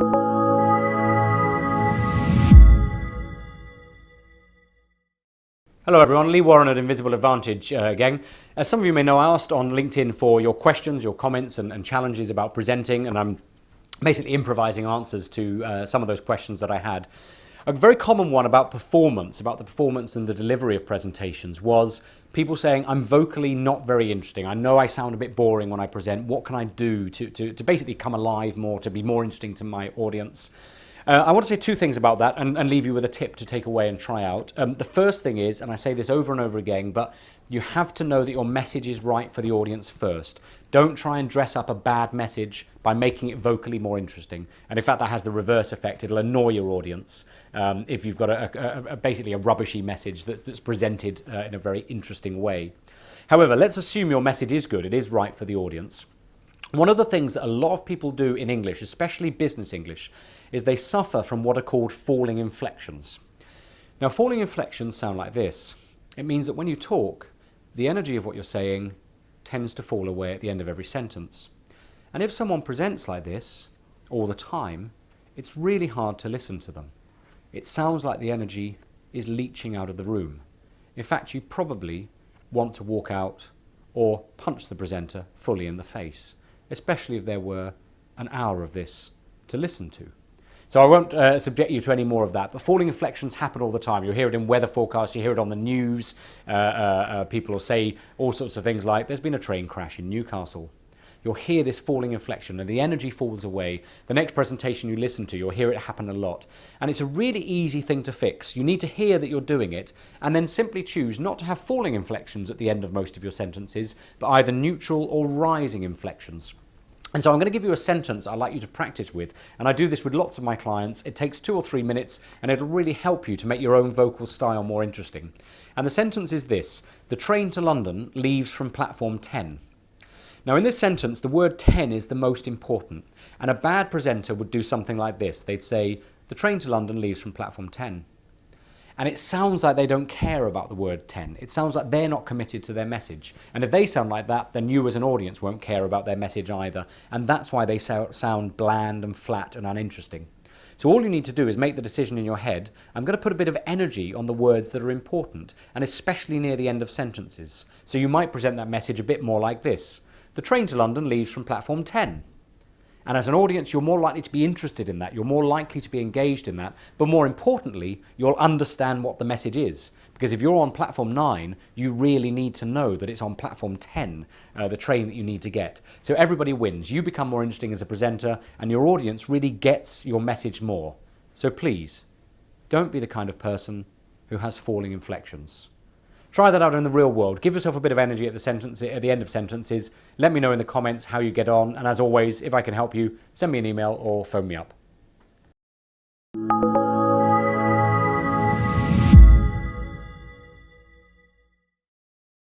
Hello everyone, Lee Warren at Invisible Advantage again. As some of you may know, I asked on LinkedIn for your questions, your comments and challenges about presenting, and I'm basically improvising answers to some of those questions that I had. A very common one about performance, about the performance and the delivery of presentations, was people saying, I'm vocally not very interesting. I know I sound a bit boring when I present. What can I do to basically come alive more, to be more interesting to my audience? I want to say two things about that and leave you with a tip to take away and try out. The first thing is, and I say this over and over again, but you have to know that your message is right for the audience first. Don't try and dress up a bad message by making it vocally more interesting. And in fact, that has the reverse effect. It'll annoy your audience if you've got basically a rubbishy message that's presented in a very interesting way. However, let's assume your message is good. It is right for the audience. One of the things that a lot of people do in English, especially business English, is they suffer from what are called falling inflections. Now, falling inflections sound like this. It means that when you talk, the energy of what you're saying tends to fall away at the end of every sentence. And if someone presents like this all the time, it's really hard to listen to them. It sounds like the energy is leaching out of the room. In fact, you probably want to walk out or punch the presenter fully in the face, especially if there were an hour of this to listen to. So I won't subject you to any more of that, but falling inflections happen all the time. You'll hear it in weather forecasts, you hear it on the news. People will say all sorts of things like, there's been a train crash in Newcastle. You'll hear this falling inflection and the energy falls away. The next presentation you listen to, you'll hear it happen a lot. And it's a really easy thing to fix. You need to hear that you're doing it and then simply choose not to have falling inflections at the end of most of your sentences, but either neutral or rising inflections. And so I'm going to give you a sentence I'd like you to practice with, and I do this with lots of my clients. It takes 2 or 3 minutes and it'll really help you to make your own vocal style more interesting. And the sentence is this: the train to London leaves from platform 10. Now in this sentence, the word 10 is the most important, and a bad presenter would do something like this. They'd say, the train to London leaves from platform 10. And it sounds like they don't care about the word 10. It sounds like they're not committed to their message. And if they sound like that, then you as an audience won't care about their message either. And that's why they sound bland and flat and uninteresting. So all you need to do is make the decision in your head. I'm going to put a bit of energy on the words that are important, and especially near the end of sentences. So you might present that message a bit more like this: the train to London leaves from platform 10. And as an audience, you're more likely to be interested in that. You're more likely to be engaged in that. But more importantly, you'll understand what the message is. Because if you're on platform 9, you really need to know that it's on platform 10, the train that you need to get. So everybody wins. You become more interesting as a presenter, and your audience really gets your message more. So please, don't be the kind of person who has falling inflections. Try that out in the real world. Give yourself a bit of energy at the end of sentences. Let me know in the comments how you get on. And as always, if I can help you, send me an email or phone me up.